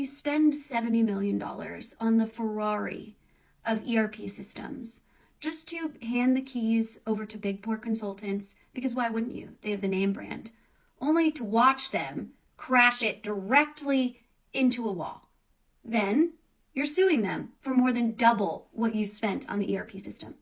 you spend $70 million on the Ferrari of ERP systems just to hand the keys over to Big Four consultants, because why wouldn't you? They have the name brand, only to watch them crash it directly into a wall. Then you're suing them for more than double what you spent on the ERP system.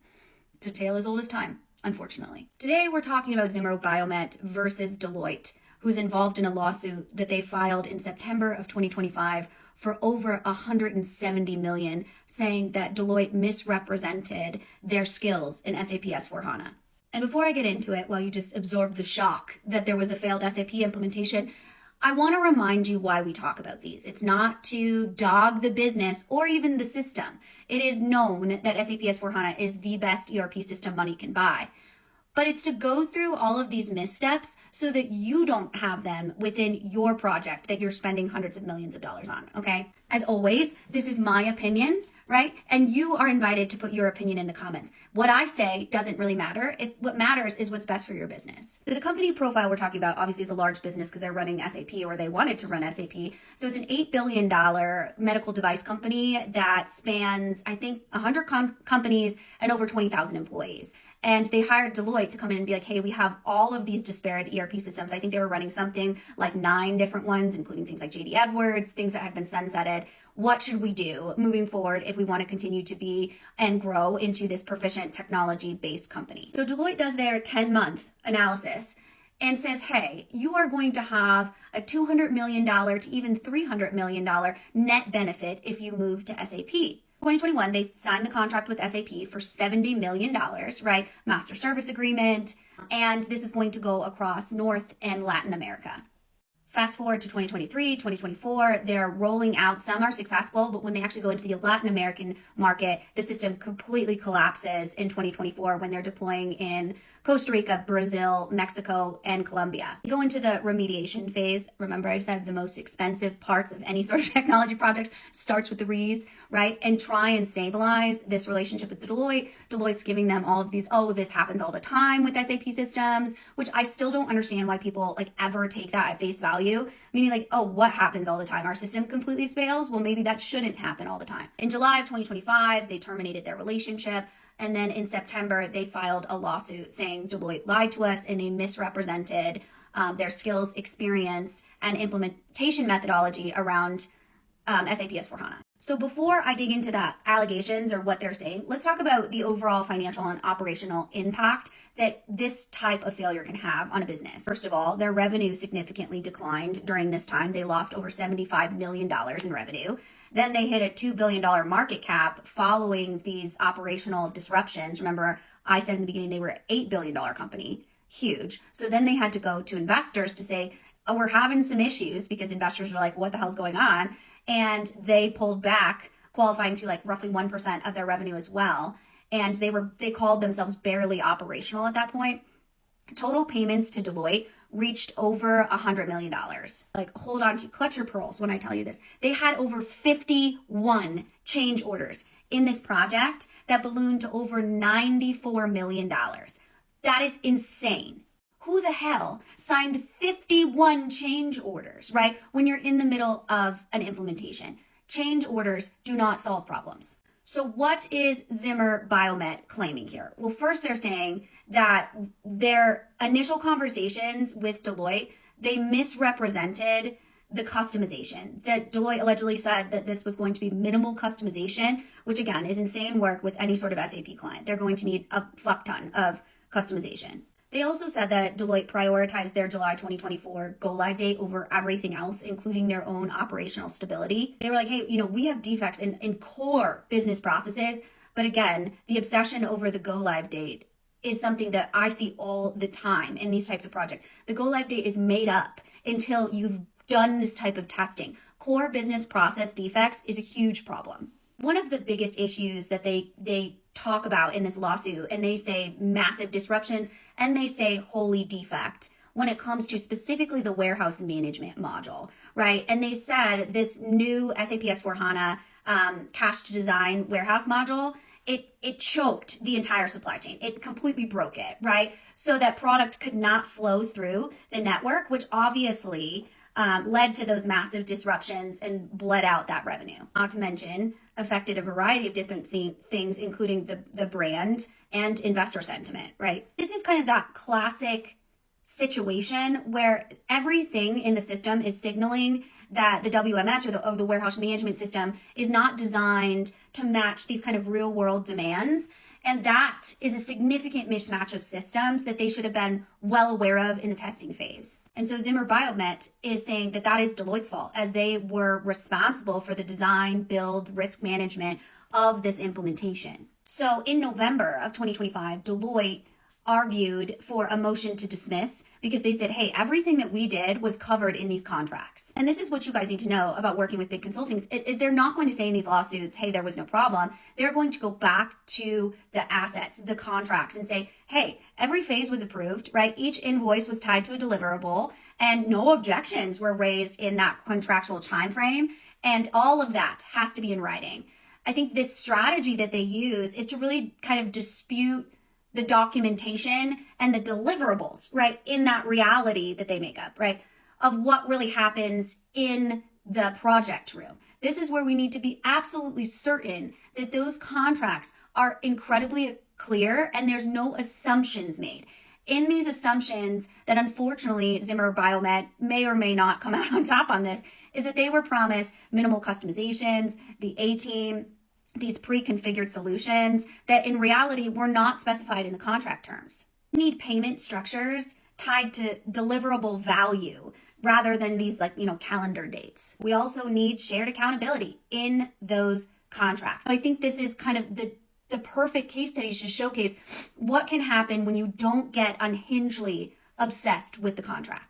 It's a tale as old as time, unfortunately. Today we're talking about Zimmer Biomet versus Deloitte, who's involved in a lawsuit that they filed in September of 2025 for over $170 million, saying that Deloitte misrepresented their skills in SAP S/4HANA. And before I get into it, while you just absorb the shock that there was a failed SAP implementation, I want to remind you why we talk about these. It's not to dog the business or even the system. It is known that SAP S/4HANA is the best ERP system money can buy. But it's to go through all of these missteps so that you don't have them within your project that you're spending hundreds of millions of dollars on, okay? As always, this is my opinion, right? And you are invited to put your opinion in the comments. What I say doesn't really matter. What matters is what's best for your business. The company profile we're talking about obviously is a large business because they're running SAP, or they wanted to run SAP. So it's an $8 billion medical device company that spans, I think, 100 companies and over 20,000 employees. And they hired Deloitte to come in and be like, hey, we have all of these disparate ERP systems. I think they were running something like 9 different ones, including things like JD Edwards, things that had been sunsetted. What should we do moving forward if we want to continue to be and grow into this proficient technology-based company? So Deloitte does their 10-month analysis and says, hey, you are going to have a $200 million to even $300 million net benefit if you move to SAP. 2021, they signed the contract with SAP for $70 million, right? Master service agreement. And this is going to go across North and Latin America. Fast forward to 2023, 2024, they're rolling out. Some are successful, but when they actually go into the Latin American market, the system completely collapses in 2024 when they're deploying in Costa Rica, Brazil, Mexico, and Colombia. You go into the remediation phase. Remember, I said the most expensive parts of any sort of technology projects starts with the re's, right? And try and stabilize this relationship with Deloitte. Deloitte's giving them all of these, oh, this happens all the time with SAP systems, which I still don't understand why people ever take that at face value. Meaning oh, what happens all the time? Our system completely fails? Well, maybe that shouldn't happen all the time. In July of 2025, they terminated their relationship. And then in September, they filed a lawsuit saying Deloitte lied to us and they misrepresented their skills, experience, and implementation methodology around SAP S/4HANA. So before I dig into the allegations or what they're saying, let's talk about the overall financial and operational impact that this type of failure can have on a business. First of all, their revenue significantly declined during this time. They lost over $75 million in revenue. Then they hit a $2 billion market cap following these operational disruptions. Remember, I said in the beginning they were an $8 billion company. Huge. So then they had to go to investors to say, oh, we're having some issues, because investors were like, what the hell's going on? And they pulled back, qualifying to roughly 1% of their revenue as well. And they called themselves barely operational at that point. Total payments to Deloitte reached over $100 million. Hold on to clutch your pearls when I tell you this. They had over 51 change orders in this project that ballooned to over $94 million. That is insane. Who the hell signed 51 change orders, right? When you're in the middle of an implementation. Change orders do not solve problems. So what is Zimmer Biomet claiming here? Well, first they're saying that their initial conversations with Deloitte, they misrepresented the customization. That Deloitte allegedly said that this was going to be minimal customization, which again is insane work with any sort of SAP client. They're going to need a fuck ton of customization. They also said that Deloitte prioritized their July 2024 go-live date over everything else, including their own operational stability. They were like, hey, we have defects in core business processes. But again, the obsession over the go-live date is something that I see all the time in these types of projects. The go-live date is made up until you've done this type of testing. Core business process defects is a huge problem. One of the biggest issues that they talk about in this lawsuit, and they say massive disruptions, and they say holy defect when it comes to specifically the warehouse management module, right? And they said this new SAP S/4HANA cash to design warehouse module, it choked the entire supply chain. It completely broke it, right? So that product could not flow through the network, which obviously led to those massive disruptions and bled out that revenue. Not to mention, affected a variety of different things, including the brand and investor sentiment, right? This is kind of that classic situation where everything in the system is signaling that the WMS or the warehouse management system is not designed to match these kind of real world demands. And that is a significant mismatch of systems that they should have been well aware of in the testing phase. And so Zimmer Biomet is saying that that is Deloitte's fault, as they were responsible for the design, build, risk management of this implementation. So in November of 2025, Deloitte argued for a motion to dismiss because they said, hey, everything that we did was covered in these contracts. And this is what you guys need to know about working with big consultings is they're not going to say in these lawsuits, hey, there was no problem. They're going to go back to the assets, the contracts, and say, hey, every phase was approved, right? Each invoice was tied to a deliverable and no objections were raised in that contractual time frame. And all of that has to be in writing. I think this strategy that they use is to really kind of dispute the documentation and the deliverables, right, in that reality that they make up, right, of what really happens in the project room. This is where we need to be absolutely certain that those contracts are incredibly clear and there's no assumptions made. In these assumptions that unfortunately Zimmer Biomet may or may not come out on top on this, is that they were promised minimal customizations, the A-team, these pre-configured solutions that in reality were not specified in the contract terms. We need payment structures tied to deliverable value rather than these calendar dates. We also need shared accountability in those contracts. So I think this is kind of the perfect case study to showcase what can happen when you don't get unhingedly obsessed with the contract.